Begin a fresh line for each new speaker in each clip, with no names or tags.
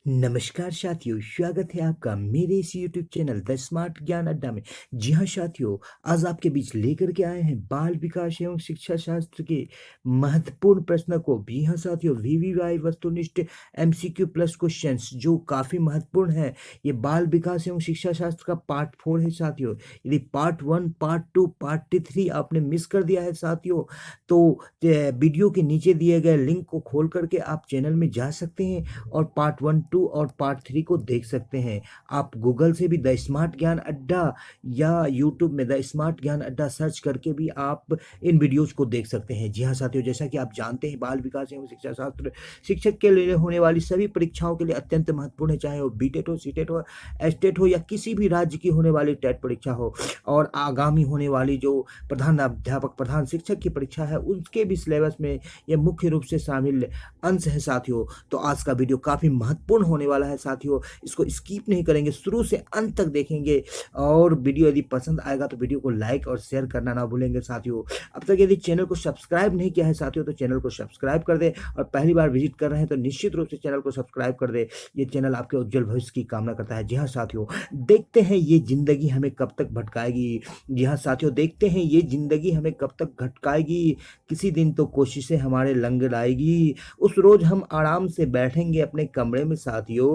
नमस्कार साथियों, स्वागत है आपका मेरे इस यूट्यूब चैनल द स्मार्ट ज्ञान अड्डा में। जी हाँ साथियों, आज आपके बीच लेकर के आए हैं बाल विकास एवं शिक्षा शास्त्र के महत्वपूर्ण प्रश्न को। भी हाँ साथियों, वीवीवाई वस्तुनिष्ठ एमसीक्यू प्लस क्वेश्चंस जो काफ़ी महत्वपूर्ण है। ये बाल विकास एवं शिक्षा शास्त्र का पार्ट 4 है साथियों। यदि पार्ट 1, पार्ट 2, पार्ट 3 आपने मिस कर दिया है साथियों, तो वीडियो के नीचे दिए गए लिंक को खोल करके आप चैनल में जा सकते हैं और पार्ट 1, 2 और पार्ट 3 को देख सकते हैं। आप गूगल से भी द स्मार्ट ज्ञान अड्डा या यूट्यूब में द स्मार्ट ज्ञान अड्डा सर्च करके भी आप इन वीडियोज़ को देख सकते हैं। जी हाँ साथियों, जैसा कि आप जानते हैं, बाल विकास एवं शिक्षा शास्त्र शिक्षक के लिए होने वाली सभी परीक्षाओं के लिए अत्यंत महत्वपूर्ण है, चाहे वो बीटेट हो, सीटेट हो, एस्टेट हो या किसी भी राज्य की होने वाली टेट परीक्षा हो। और आगामी होने वाली जो प्रधान अध्यापक, प्रधान शिक्षक की परीक्षा है, उसके भी सिलेबस में यह मुख्य रूप से शामिल अंश है साथियों। तो आज का वीडियो काफ़ी महत्वपूर्ण होने वाला है साथियों, इसको स्किप नहीं करेंगे, शुरू से अंत तक देखेंगे। और वीडियो यदि पसंद आएगा तो वीडियो को लाइक और शेयर करना ना भूलेंगे साथियों। अब तक यदि चैनल को सब्सक्राइब नहीं किया है साथियों, तो चैनल को सब्सक्राइब कर दे, और पहली बार विजिट कर रहे हैं तो निश्चित रूप से चैनल को सब्सक्राइब कर दे। ये चैनल आपके उज्जवल भविष्य की कामना करता है। जी हाँ साथियों, देखते हैं ये जिंदगी हमें कब तक भटकाएगी। जी हाँ साथियों, देखते हैं ये जिंदगी हमें कब तक भटकाएगी। किसी दिन तो कोशिशें हमारे लंग लाएगी, उस रोज हम आराम से बैठेंगे अपने कमरे में साथियों,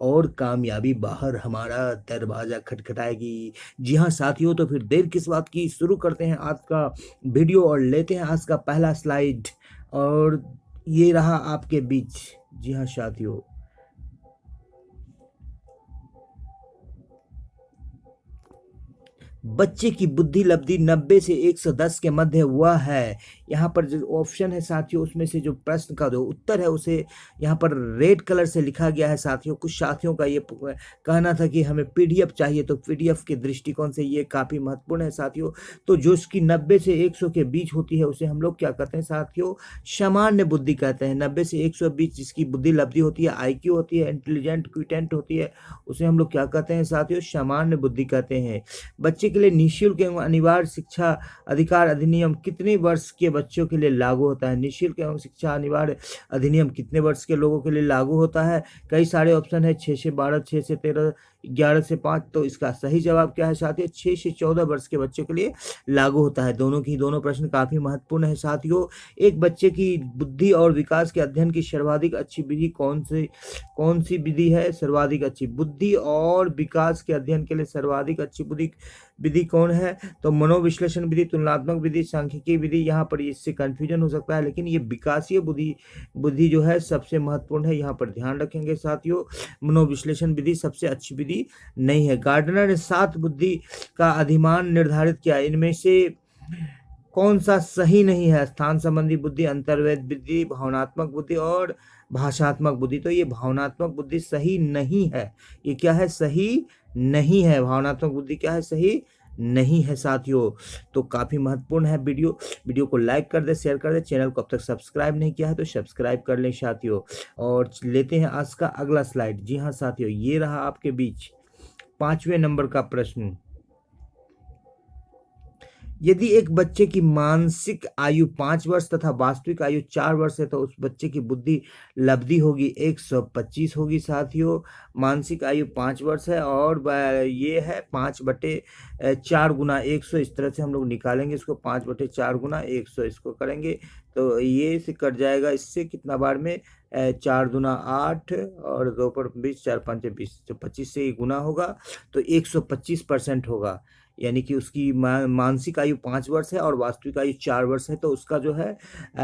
और कामयाबी बाहर हमारा दरवाजा खटखटाएगी। जी हाँ साथियों, तो फिर देर किस बात की, शुरू करते हैं आज का वीडियो और लेते हैं आज का पहला स्लाइड। और ये रहा आपके बीच। जी हाँ साथियों, बच्चे की बुद्धि लब्धि 90 से 110 के मध्य वह है। यहाँ पर जो ऑप्शन है साथियों, उसमें से जो प्रश्न का जो उत्तर है उसे यहाँ पर रेड कलर से लिखा गया है साथियों। कुछ साथियों का ये कहना था कि हमें पीडीएफ चाहिए, तो पीडीएफ के दृष्टिकोण से ये काफ़ी महत्वपूर्ण है साथियों। तो जो इसकी 90 से 100 के बीच होती है उसे हम लोग क्या कहते हैं साथियों, सामान्य बुद्धि कहते हैं। 90 से 100 बीच जिसकी बुद्धि लब्धि होती है, आईक्यू होती है, इंटेलिजेंट क्विटेंट होती है, उसे हम लोग क्या कहते हैं साथियों, सामान्य बुद्धि कहते हैं। बच्चे के लिए निःशुल्क एवं अनिवार्य शिक्षा अधिकार अधिनियम कितने वर्ष के बच्चों के लिए लागू होता है? निःशुल्क एवं शिक्षा अनिवार्य अधिनियम कितने वर्ष के लोगों के लिए लागू होता है? कई सारे ऑप्शन है, 6 से 12, 6 से 13, 11 से 5। तो इसका सही जवाब क्या है साथियों, 6 से 14 वर्ष के बच्चों के लिए लागू होता है। दोनों प्रश्न काफी महत्वपूर्ण है साथियों। एक बच्चे की बुद्धि और विकास के अध्ययन की सर्वाधिक अच्छी विधि कौन सी विधि है? सर्वाधिक अच्छी बुद्धि और विकास के अध्ययन के लिए सर्वाधिक अच्छी विधि कौन है? तो मनोविश्लेषण विधि, तुलनात्मक विधि, सांख्यिकी विधि। यहाँ पर इससे कंफ्यूजन हो सकता है, लेकिन ये विकासीय बुद्धि जो है सबसे महत्वपूर्ण है, यहाँ पर ध्यान रखेंगे साथियों। मनोविश्लेषण विधि सबसे अच्छी विधि नहीं है। गार्डनर ने 7 बुद्धि का अधिमान निर्धारित किया, इनमें से कौन सा सही नहीं है? स्थान संबंधी बुद्धि, अंतर्वेद बुद्धि, भावनात्मक बुद्धि और भाषात्मक बुद्धि। तो ये भावनात्मक बुद्धि सही नहीं है। ये क्या है? सही नहीं है। भावनात्मक बुद्धि क्या है? सही नहीं है साथियों। तो काफी महत्वपूर्ण है वीडियो को लाइक कर दे, शेयर कर दे। चैनल को अब तक सब्सक्राइब नहीं किया है तो सब्सक्राइब कर लें साथियों। और लेते हैं आज का अगला स्लाइड। जी हाँ साथियों, ये रहा आपके बीच 5वें नंबर का प्रश्न। यदि एक बच्चे की मानसिक आयु 5 वर्ष तथा वास्तविक आयु 4 वर्ष है, तो उस बच्चे की बुद्धि लब्धि होगी 125 होगी साथियों। मानसिक आयु 5 वर्ष है और ये है 5/4 गुना 100। इस तरह से हम लोग निकालेंगे इसको, 5/4 गुना 100 इसको करेंगे तो ये से कट जाएगा। इससे कितना बार में 4 दूना 8 और 2 पर 20, 4 5 20, तो 25 से ही गुना होगा तो 125% होगा। यानी कि उसकी मानसिक आयु 5 वर्ष है और वास्तविक आयु 4 वर्ष है, तो उसका जो है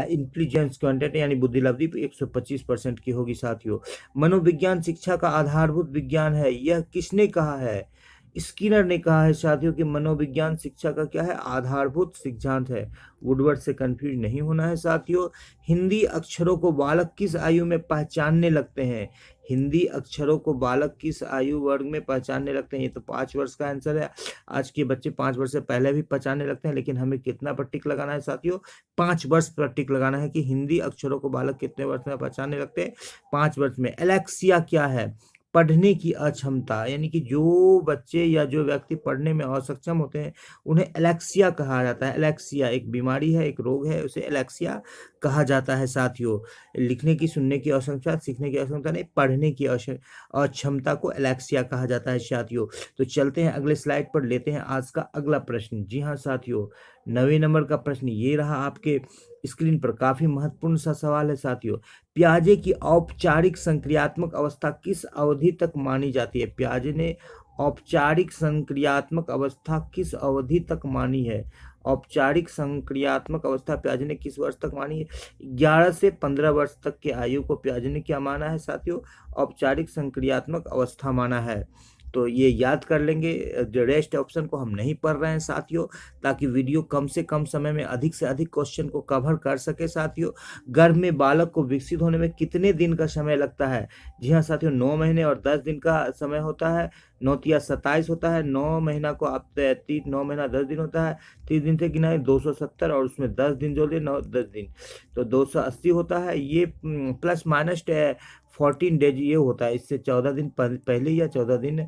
इंटेलिजेंस क्वांटिटी यानी बुद्धि लब्धि 125% की होगी साथियों। मनोविज्ञान शिक्षा का आधारभूत विज्ञान है, यह किसने कहा है? स्किनर ने कहा है साथियों कि मनोविज्ञान शिक्षा का क्या है? आधारभूत सिद्धांत है। वुडवर्ड से कंफ्यूज नहीं होना है साथियों। हिंदी अक्षरों को बालक किस आयु में पहचानने लगते हैं? हिंदी अक्षरों को बालक किस आयु वर्ग में पहचानने लगते हैं? ये तो 5 वर्ष का आंसर है। आज के बच्चे 5 वर्ष से पहले भी पहचानने लगते हैं, लेकिन हमें कितना पर टिक लगाना है साथियों? 5 वर्ष पर टिक लगाना है कि हिंदी अक्षरों को बालक कितने वर्ष में पहचानने लगते हैं? 5 वर्ष में। एलेक्सिया क्या है? पढ़ने की अक्षमता, यानी कि जो बच्चे या जो व्यक्ति पढ़ने में असक्षम होते हैं उन्हें एलेक्सिया कहा जाता है। एलेक्सिया एक बीमारी है, एक रोग है, उसे एलेक्सिया कहा जाता है साथियों। लिखने की, सुनने की अक्षमता, सीखने की अक्षमता नहीं, पढ़ने की अक्षमता को एलेक्सिया कहा जाता है साथियों। तो चलते हैं अगले स्लाइड पर, लेते हैं आज का अगला प्रश्न। जी हाँ साथियों, 9वें नंबर का प्रश्न ये रहा आपके स्क्रीन पर। काफी महत्वपूर्ण सा सवाल है साथियों। प्याजे की औपचारिक संक्रियात्मक अवस्था किस अवधि तक मानी जाती है? प्याजे ने औपचारिक संक्रियात्मक अवस्था किस अवधि तक मानी है? औपचारिक संक्रियात्मक अवस्था प्याजे ने किस वर्ष तक मानी है? 11 से 15 वर्ष तक के आयु को प्याजे ने क्या माना है साथियों? औपचारिक संक्रियात्मक अवस्था माना है। तो ये याद कर लेंगे। रेस्ट ऑप्शन को हम नहीं पढ़ रहे हैं साथियों, ताकि वीडियो कम से कम समय में अधिक से अधिक क्वेश्चन को कवर कर सके साथियों। गर्भ में बालक को विकसित होने में कितने दिन का समय लगता है? जी हाँ साथियों, 9 महीने और 10 दिन का समय होता है। 9 तिया 27 होता है। 9 महीना को आप 9 महीना 10 दिन होता है। 30 दिन से गिना 270 और उसमें 10 दिन जोड़ दिए, 9 10 दिन तो 280 होता है। ये प्लस माइनस 14 डेज ये होता है। इससे 14 दिन पहले या 14 दिन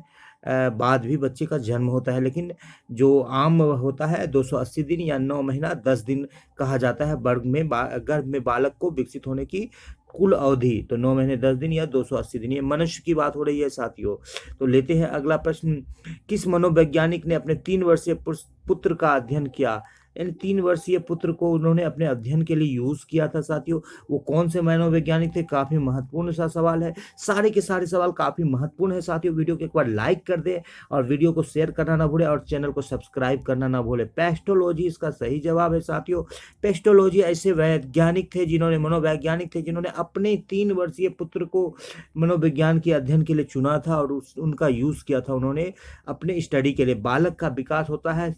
बाद भी बच्चे का जन्म होता है, लेकिन जो आम होता है 280 दिन या 9 महीना 10 दिन कहा जाता है गर्भ में बालक को विकसित होने की कुल अवधि। तो 9 महीने 10 दिन या 280 दिन, ये मनुष्य की बात हो रही है साथियों। तो लेते हैं अगला प्रश्न। किस मनोवैज्ञानिक ने अपने 3 वर्षीय पुत्र का अध्ययन किया? यानी 3 वर्षीय पुत्र को उन्होंने अपने अध्ययन के लिए यूज किया था साथियों। वो कौन से मनोवैज्ञानिक थे? काफी महत्वपूर्ण सा सवाल है। सारे के सारे सवाल काफी महत्वपूर्ण है साथियों। वीडियो को एक बार लाइक कर दे और वीडियो को शेयर करना ना भूले और चैनल को सब्सक्राइब करना ना भूले। पेस्टोलॉजी इसका सही जवाब है साथियों। पेस्टोलॉजी ऐसे वैज्ञानिक थे जिन्होंने, मनोवैज्ञानिक थे जिन्होंने अपने 3 वर्षीय पुत्र को मनोविज्ञान के अध्ययन के लिए चुना था और उनका यूज किया था उन्होंने अपने स्टडी के लिए। बालक का विकास होता है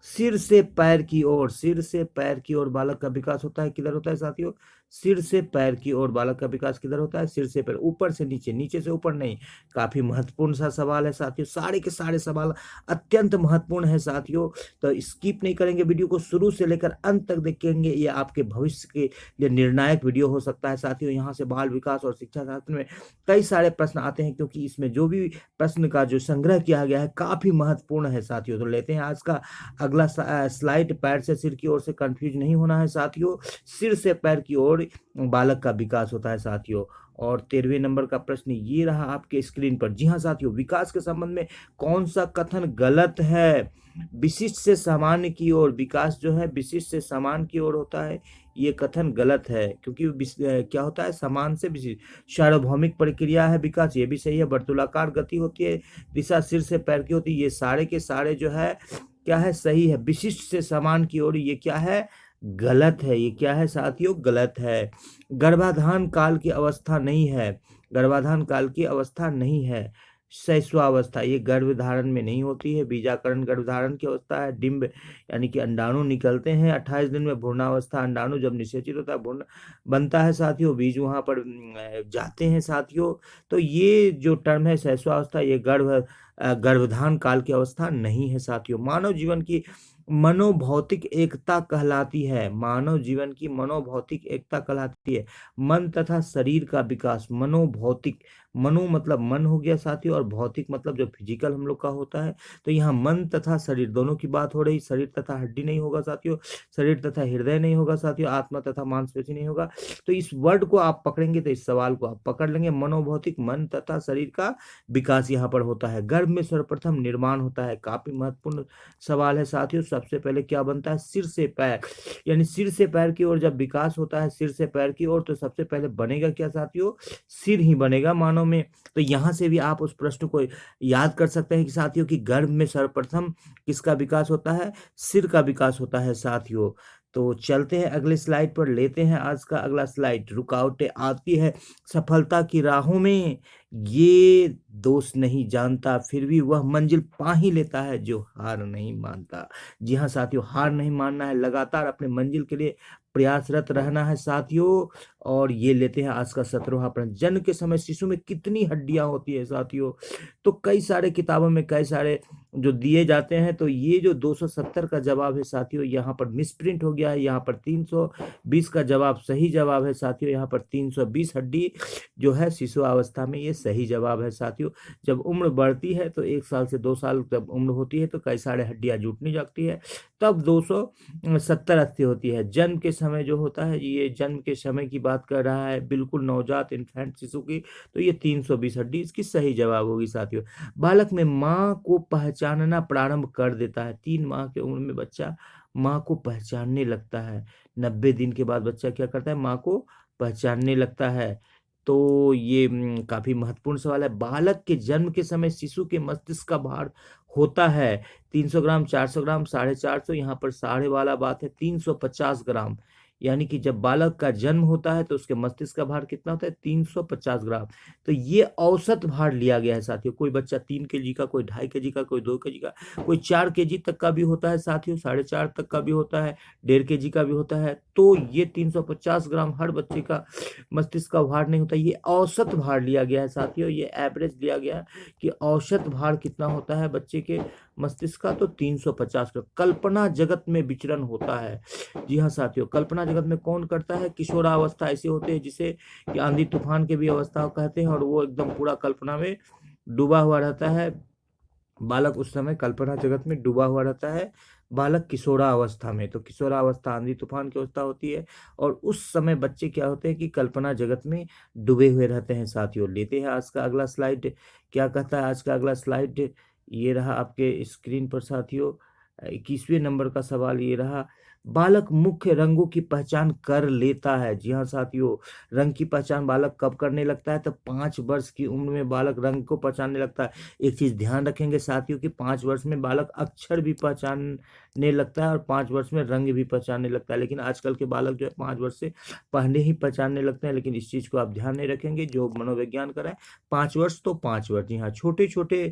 सिर से पैर की ओर। सिर से पैर की ओर बालक का विकास होता है। किधर होता है साथियों? सिर से पैर की ओर बालक का विकास किधर होता है? सिर से पैर, ऊपर से नीचे, नीचे से ऊपर नहीं। काफी महत्वपूर्ण सा सवाल है साथियों। सारे के सारे सवाल अत्यंत महत्वपूर्ण है साथियों। तो स्किप नहीं करेंगे, वीडियो को शुरू से लेकर अंत तक देखेंगे। ये आपके भविष्य के लिए निर्णायक वीडियो हो सकता है साथियों। यहाँ से बाल विकास और शिक्षा शास्त्र में कई सारे प्रश्न आते हैं, क्योंकि इसमें जो भी प्रश्न का जो संग्रह किया गया है काफी महत्वपूर्ण है साथियों। तो लेते हैं आज का अगला स्लाइड। पैर से सिर की ओर से कंफ्यूज नहीं होना है साथियों। सिर से पैर की ओर बालक का विकास होता है साथियों। और 13वें नंबर का प्रश्न ये रहा आपके स्क्रीन पर। जी हाँ साथियों, विकास के संबंध में कौन सा कथन गलत है? विशिष्ट से सामान्य की ओर, विकास जो है विशिष्ट से समान की ओर होता है, ये कथन गलत है। क्योंकि क्या होता है? समान से विशिष्ट। सार्वभौमिक प्रक्रिया है विकास, ये भी सही है। वर्तुलाकार गति होती है, दिशा सिर से पैर की होती है, ये सारे के सारे जो है क्या है? सही है। विशिष्ट से समान की ओर, ये क्या है? गलत है। ये क्या है साथियों? गलत है। गर्भाधान काल की अवस्था नहीं है। गर्भाधान काल की अवस्था नहीं है। शैशवावस्था, ये गर्भधारण में नहीं होती है। बीजाकरण गर्भधारण की अवस्था है। डिंब यानी कि अंडाणु निकलते हैं 28 दिन में। भ्रूणावस्था, अंडाणु जब निषेचित होता है भ्रूण बनता है साथियों, बीज वहां पर जाते हैं साथियों। तो ये जो टर्म है शैशवावस्था, ये गर्भधान काल की अवस्था नहीं है साथियों। मानव जीवन की मनोभौतिक एकता कहलाती है। मानव जीवन की मनोभौतिक एकता कहलाती है मन तथा शरीर का विकास। मनोभौतिक, मनो मतलब मन हो गया साथियों, और भौतिक मतलब जो फिजिकल हम लोग का होता है। तो यहाँ मन तथा शरीर दोनों की बात हो रही। शरीर तथा हड्डी नहीं होगा साथियों, शरीर तथा हृदय नहीं होगा साथियों, आत्मा तथा मांसपेशी नहीं होगा। तो इस वर्ड को आप पकड़ेंगे तो इस सवाल को आप पकड़ लेंगे। मनोभौतिक, मन तथा शरीर का विकास यहाँ पर होता है। गर्भ में सर्वप्रथम निर्माण होता है। काफी महत्वपूर्ण सवाल है साथियों। सबसे पहले क्या बनता है? सिर से पैर, यानी सिर से पैर की ओर जब विकास होता है, सिर से पैर की ओर, तो सबसे पहले बनेगा क्या साथियों? सिर ही बनेगा मानव में। तो यहां से भी आप उस प्रश्न को याद कर सकते हैं कि साथियों की गर्भ में सर्वप्रथम किसका विकास होता है? सिर का विकास होता है साथियों। तो चलते हैं अगले स्लाइड पर, लेते हैं आज का अगला स्लाइड। रुकावटें आती है सफलता की राहों में, ये दोष नहीं जानता, फिर भी वह मंजिल पा ही लेता है जो हार नहीं मानता। जी हाँ साथियों, हार नहीं मानना है, लगातार अपने मंजिल के लिए प्रयासरत रहना है साथियों। और ये लेते हैं आज का 17वां प्रश्न। जन्म के समय शिशु में कितनी हड्डियां होती है साथियों? तो कई सारे किताबों में कई सारे जो दिए जाते हैं। तो ये जो 270 का जवाब है साथियों, यहाँ पर मिसप्रिंट हो गया है। यहाँ पर 320 का जवाब सही जवाब है साथियों। यहाँ पर 320 हड्डी जो है शिशु अवस्था में, ये सही जवाब है साथियों। जब उम्र बढ़ती है तो 1 साल से 2 साल जब उम्र होती है तो कई सारे हड्डियां जुटने लगती है, तब 270-80 होती है। जन्म के समय जो होता है, ये जन्म के समय की बात कर रहा है, बिल्कुल नवजात इन्फेंट शिशु की, तो ये 320 हड्डी इसकी सही जवाब होगी साथियों। बालक में माँ को पहचानना प्रारंभ कर देता है। 3 माह की उम्र में बच्चा माँ को पहचानने लगता है। 90 दिन के बाद बच्चा क्या करता है, माँ को पहचानने लगता है। तो ये काफी महत्वपूर्ण सवाल है। बालक के जन्म के समय शिशु के मस्तिष्क का भार होता है 300 ग्राम, 400 ग्राम, 450। यहाँ पर साढ़े वाला बात है 350 ग्राम। यानी कि जब बालक का जन्म होता है तो उसके मस्तिष्क का भार कितना होता है, 350 ग्राम। तो ये औसत भार लिया गया है साथियों। कोई बच्चा 3 kg का, कोई 2.5 kg का, कोई 2 kg का, कोई 4 kg तक का भी होता है साथियों, 4.5 तक का भी होता है, 1.5 kg का भी होता है। तो ये 350 ग्राम हर बच्चे का मस्तिष्क का भार नहीं होता, ये औसत भार लिया गया है साथियों। ये एवरेज लिया गया है कि औसत भार कितना होता है बच्चे के मस्तिष्क का, तो 350 ग्राम। कल्पना जगत में विचरण होता है। जी हाँ साथियों, कल्पना जगत में कौन करता है, किशोरावस्था ऐसे होते हैं जिसे कि आंधी तूफान के भी अवस्था कहते हैं, और वो एकदम पूरा कल्पना में डूबा हुआ रहता है। बालक उस समय कल्पना जगत में डूबा हुआ रहता है, बालक किशोरावस्था में। तो किशोरावस्था आंधी तूफान की अवस्था होती है, और उस समय बच्चे क्या होते हैं कि कल्पना जगत में डूबे हुए रहते हैं साथियों। लेते हैं आज का अगला स्लाइड। क्या कहता है आज का अगला स्लाइड, ये रहा आपके स्क्रीन पर साथियों। 21वें नंबर का सवाल ये रहा, बालक मुख्य रंगों की पहचान कर लेता है। जी हाँ साथियों, रंग की पहचान बालक कब करने लगता है, तो 5 वर्ष की उम्र में बालक रंग को पहचानने लगता है। एक चीज ध्यान रखेंगे साथियों कि 5 वर्ष में बालक अक्षर भी पहचानने लगता है और 5 वर्ष में रंग भी पहचानने लगता है। लेकिन आजकल के बालक जो है 5 वर्ष से पहले ही पहचानने लगते हैं। लेकिन इस चीज को आप ध्यान नहीं रखेंगे, जो मनोविज्ञान कराए 5 वर्ष तो 5 वर्ष। जी हाँ, छोटे छोटे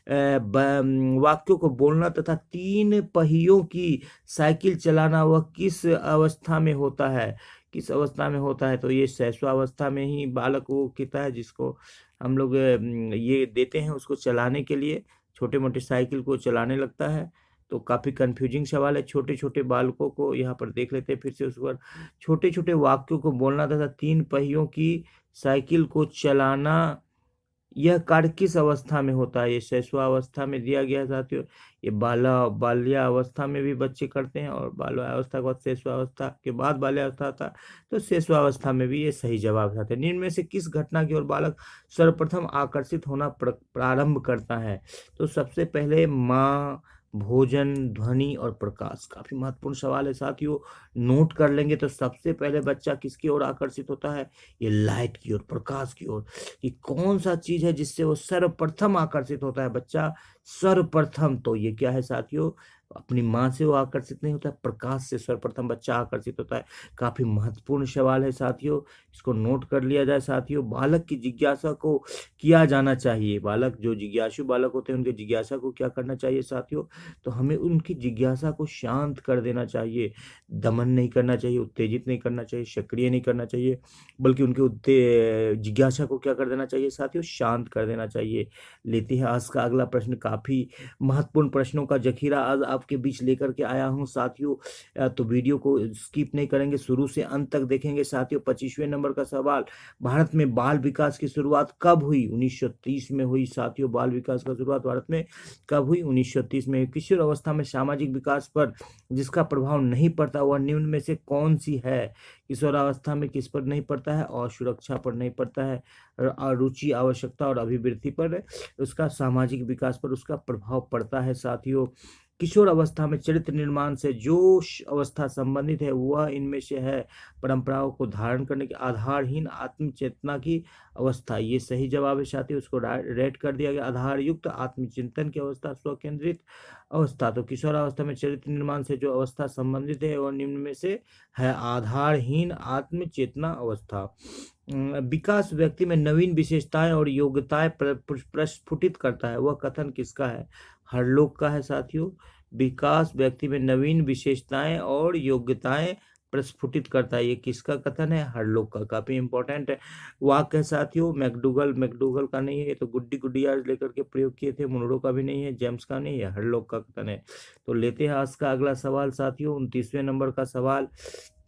वाक्यों को बोलना तथा 3 पहियों की साइकिल चलाना वह किस अवस्था में होता है, किस अवस्था में होता है, तो ये शैशवावस्था में ही बालक वो कहता है, जिसको हम लोग ये देते हैं उसको चलाने के लिए, छोटे मोटे साइकिल को चलाने लगता है। तो काफी कंफ्यूजिंग सवाल है। छोटे छोटे बालकों को यहाँ पर देख लेते हैं फिर से उस पर। छोटे छोटे वाक्यों को बोलना तथा 3 पहियों की साइकिल को चलाना, यह कार्य किस अवस्था में होता है, ये शैशवावस्था में दिया गया है साथियों। ये बाल्यावस्था में भी बच्चे करते हैं, और बाल्यावस्था के बाद शैशवावस्था के बाद बाल्यावस्था आता है, तो शैशवावस्था में भी ये सही जवाब है। निम्न में से किस घटना की ओर बालक सर्वप्रथम आकर्षित होना प्रारंभ करता है, तो सबसे पहले माँ, भोजन, ध्वनि और प्रकाश। काफी महत्वपूर्ण सवाल है साथियों, नोट कर लेंगे। तो सबसे पहले बच्चा किसकी ओर आकर्षित होता है, ये लाइट की ओर, प्रकाश की ओर। कि कौन सा चीज है जिससे वो सर्वप्रथम आकर्षित होता है बच्चा, सर्वप्रथम, तो ये क्या है साथियों, अपनी माँ से वो आकर्षित नहीं होता, प्रकाश से सर्वप्रथम बच्चा आकर्षित होता है। काफी महत्वपूर्ण सवाल है साथियों, इसको नोट कर लिया जाए साथियों। बालक की जिज्ञासा को किया जाना चाहिए, बालक जो जिज्ञासु बालक होते हैं उनके जिज्ञासा को क्या करना चाहिए साथियों, तो हमें उनकी जिज्ञासा को शांत कर देना चाहिए। दमन नहीं करना चाहिए, उत्तेजित नहीं करना चाहिए, सक्रिय नहीं करना चाहिए, बल्कि उनके जिज्ञासा को क्या कर देना चाहिए साथियों, शांत कर देना चाहिए। लेते हैं आज का अगला प्रश्न। काफी महत्वपूर्ण प्रश्नों का जखीरा आज आपके बीच लेकर के आया हूं साथियों। तो वीडियो को स्किप नहीं करेंगे, शुरू से अंत तक देखेंगे साथियों। 25वें नंबर का सवाल, भारत में बाल विकास की शुरुआत कब हुई, 1930 में हुई साथियों। बाल विकास का शुरुआत भारत में कब हुई, 1930 में। किशोर अवस्था में सामाजिक विकास पर जिसका प्रभाव नहीं पड़ता वह निम्न में से कौन सी है। किशोरावस्था में किस पर नहीं पड़ता है, और सुरक्षा पर नहीं पड़ता है, रुचि, आवश्यकता और अभिवृत्ति पर उसका, सामाजिक विकास पर उसका प्रभाव पड़ता है साथियों। किशोर अवस्था में चरित्र निर्माण से जो अवस्था संबंधित है वह इनमें से है, परंपराओं को धारण करने की आधारहीन आत्मचेतना की अवस्था। ये सही जवाब है साथियों, उसको रेट कर दिया गया। आधार युक्त आत्मचिंतन की अवस्था, स्वकेंद्रित अवस्था। तो किशोरावस्था में चरित्र निर्माण से जो अवस्था संबंधित है वह निम्न में से है, आधारहीन आत्मचेतना अवस्था। विकास व्यक्ति में नवीन विशेषताएं और योग्यताएं प्रस्फुटित करता है, वह कथन किसका है, हरलोक का है साथियों। विकास व्यक्ति में नवीन विशेषताएं और योग्यताएं प्रस्फुटित करता है। ये किसका कथन है? हरलोक का। काफी इंपॉर्टेंट है वाक्य है साथियों। मैकडूगल का नहीं है, ये तो गुड्डी गुडिया लेकर के प्रयोग किए थे। मुनरो का भी नहीं है, जेम्स का नहीं है, हरलोक का कथन है। तो लेते हैं आज का अगला सवाल साथियों, 29वें नंबर का सवाल।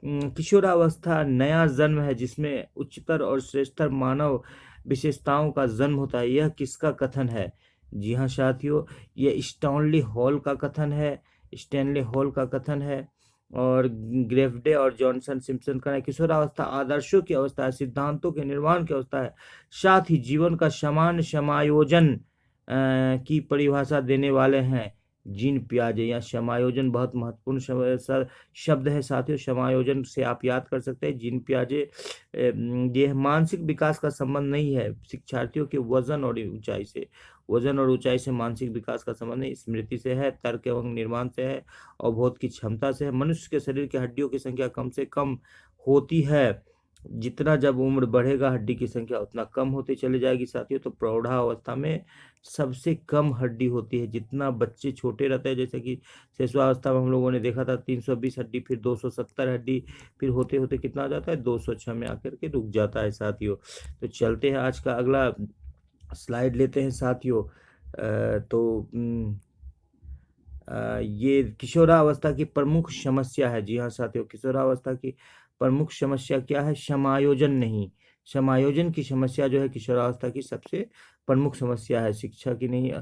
किशोरावस्था नया जन्म है जिसमें उच्चतर और श्रेष्ठतर मानव विशेषताओं का जन्म होता है, यह किसका कथन है? जी हाँ साथियों, ये स्टैनली हॉल का कथन है। और ग्रेफडे और जॉनसन सिम्पसन का है। किशोरावस्था आदर्शों की अवस्था है, सिद्धांतों के निर्माण की अवस्था है, साथ ही जीवन का समान समायोजन की परिभाषा देने वाले हैं जीन पियाजे। या समायोजन बहुत महत्वपूर्ण शब्द है साथियों। समायोजन से आप याद कर सकते हैं जीन पियाजे। ये मानसिक विकास का संबंध नहीं है शिक्षार्थियों के वजन और ऊंचाई से मानसिक विकास का संबंध नहीं, स्मृति से है, तर्क एवं निर्माण से है, अवबोध की क्षमता से है। मनुष्य के शरीर की हड्डियों की संख्या कम से कम होती है, जितना जब उम्र बढ़ेगा हड्डी की संख्या उतना कम होती चली जाएगी साथियों। तो प्रौढ़ावस्था में सबसे कम हड्डी होती है। जितना बच्चे छोटे रहते हैं, जैसे कि शिशुअवस्था में हम लोगों ने देखा था 320 हड्डी, फिर 270 हड्डी, फिर होते होते कितना आ जाता है 206 में आकर के रुक जाता है साथियों। तो चलते हैं आज का अगला स्लाइड लेते हैं साथियों। ये किशोरावस्था की प्रमुख समस्या है। जी हाँ साथियों, किशोरावस्था की प्रमुख समस्या क्या है? समायोजन नहीं। समायोजन की समस्या जो है किशोरावस्था की सबसे प्रमुख समस्या है। शिक्षा की नहीं,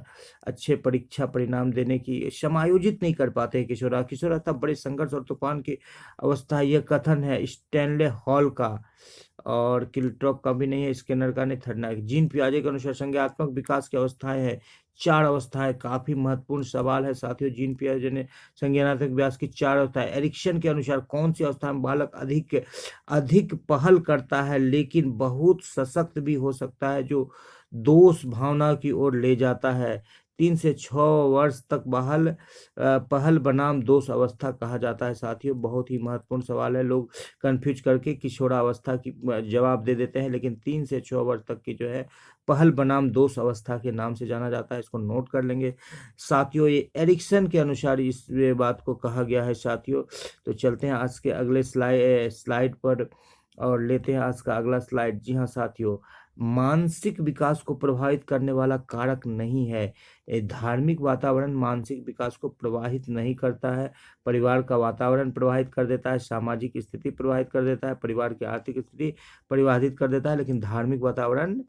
अच्छे परीक्षा परिणाम देने की, समायोजित नहीं कर पाते हैं किशोरावस्था बड़े संघर्ष और तूफान की अवस्था है। यह कथन है स्टैनले हॉल का, और किलट्रॉप का भी नहीं है, स्किनर का नहीं, थर्नाक। जीन पियाजे के अनुसार संज्ञानात्मक विकास की अवस्थाएं हैं 4 अवस्थाएं। काफी महत्वपूर्ण सवाल है साथियों। जीन पियाजे ने संज्ञानात्मक विकास की 4 अवस्थाएं। एरिक्सन के अनुसार कौन सी अवस्था में बालक अधिक अधिक पहल करता है लेकिन बहुत सशक्त भी हो सकता है, जो दोष भावना की ओर ले जाता है? 3 से 6 वर्ष तक पहल बनाम दोष अवस्था कहा जाता है साथियों। बहुत ही महत्वपूर्ण सवाल है। लोग कंफ्यूज करके किशोरावस्था की जवाब दे देते हैं, लेकिन 3 से 6 वर्ष तक की जो है पहल बनाम दोष अवस्था के नाम से जाना जाता है। इसको नोट कर लेंगे साथियों। ये एरिक्सन के अनुसार इस बात को कहा गया है साथियों। तो चलते हैं आज के अगले स्लाइड पर और लेते हैं आज का अगला स्लाइड। जी हाँ साथियों, मानसिक विकास को प्रभावित करने वाला कारक नहीं है। धार्मिक वातावरण मानसिक विकास को प्रभावित नहीं करता है। परिवार का वातावरण प्रभावित कर देता है, सामाजिक स्थिति प्रभावित कर देता है, परिवार की आर्थिक स्थिति प्रभावित कर देता है, लेकिन धार्मिक वातावरण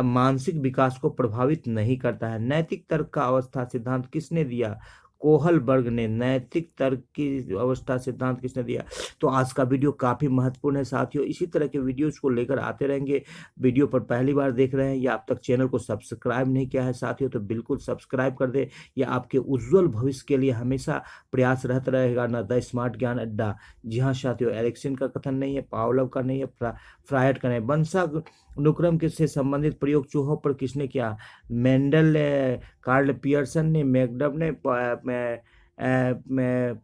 मानसिक विकास को प्रभावित नहीं करता है। नैतिक तर्क का अवस्था सिद्धांत किसने दिया? कोहलबर्ग ने। नैतिक तर्क की अवस्था सिद्धांत किसने दिया? तो आज का वीडियो काफी महत्वपूर्ण है साथियों। इसी तरह के वीडियोस को लेकर आते रहेंगे। वीडियो पर पहली बार देख रहे हैं या अब तक चैनल को सब्सक्राइब नहीं किया है साथियों, तो बिल्कुल सब्सक्राइब कर दे। यह आपके उज्जवल भविष्य के लिए हमेशा प्रयास रहता रहेगा ना। द स्मार्ट ज्ञान अड्डा। जी हाँ साथियों, एरिक्सन का कथन नहीं है, पावलोव का नहीं है, फ्रायड का नहीं। वंशानुक्रम के से संबंधित प्रयोग चूहों पर किसने किया? मेंडल ने, कार्ल पियर्सन ने, मैकडब ने,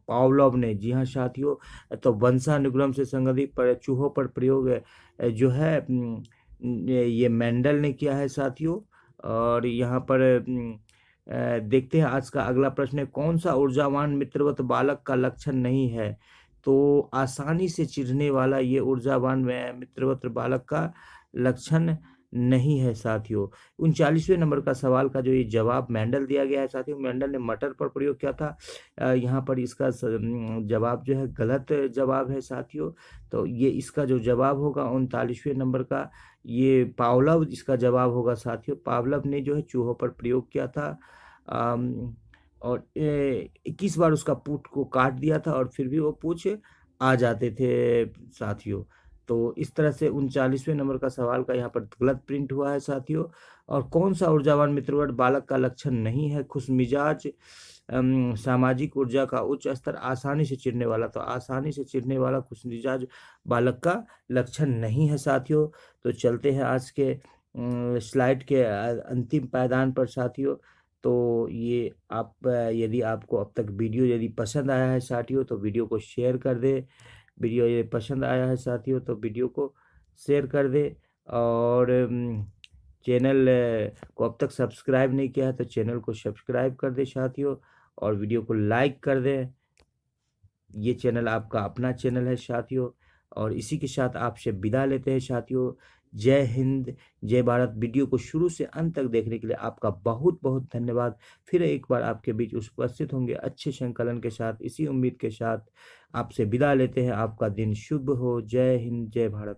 पावलोव ने। जी हाँ साथियों, तो वंशानुक्रम से संबंधित चूहों पर प्रयोग जो है ये मेंडल ने किया है साथियों। और यहाँ पर देखते हैं आज का अगला प्रश्न है, कौन सा ऊर्जावान मित्रवत बालक का लक्षण नहीं है? तो आसानी से चिढ़ने वाला ये ऊर्जावान मित्रवत बालक का लक्षण नहीं है साथियों। 39वें नंबर का सवाल का जो ये जवाब मेंडल दिया गया है साथियों, मेंडल ने मटर पर प्रयोग किया था। यहाँ पर इसका जवाब जो है गलत जवाब है साथियों। तो ये इसका जो जवाब होगा 39वें नंबर का, ये पावलोव इसका जवाब होगा साथियों। पावलोव ने जो है चूहों पर प्रयोग किया था, और 21 बार उसका पूंछ को काट दिया था और फिर भी वो पूंछ आ जाते थे साथियों। तो इस तरह से 39वें नंबर का सवाल का यहाँ पर गलत प्रिंट हुआ है साथियों। और कौन सा ऊर्जावान मित्रवत बालक का लक्षण नहीं है? खुशमिजाज, सामाजिक ऊर्जा का उच्च स्तर, आसानी से चिढ़ने वाला। तो आसानी से चिढ़ने वाला खुशमिजाज बालक का लक्षण नहीं है साथियों। तो चलते हैं आज के स्लाइड के अंतिम पायदान पर साथियों। तो ये आप यदि आपको अब तक वीडियो यदि पसंद आया है साथियों, तो वीडियो को शेयर कर दे। वीडियो ये पसंद आया है साथियों तो वीडियो को शेयर कर दे। और चैनल को अब तक सब्सक्राइब नहीं किया है तो चैनल को सब्सक्राइब कर दे साथियों, और वीडियो को लाइक कर दे। ये चैनल आपका अपना चैनल है साथियों, और इसी के साथ आपसे विदा लेते हैं साथियों। जय हिंद, जय भारत। वीडियो को शुरू से अंत तक देखने के लिए आपका बहुत बहुत धन्यवाद। फिर एक बार आपके बीच उपस्थित होंगे अच्छे संकलन के साथ। इसी उम्मीद के साथ आपसे विदा लेते हैं। आपका दिन शुभ हो। जय हिंद, जय भारत।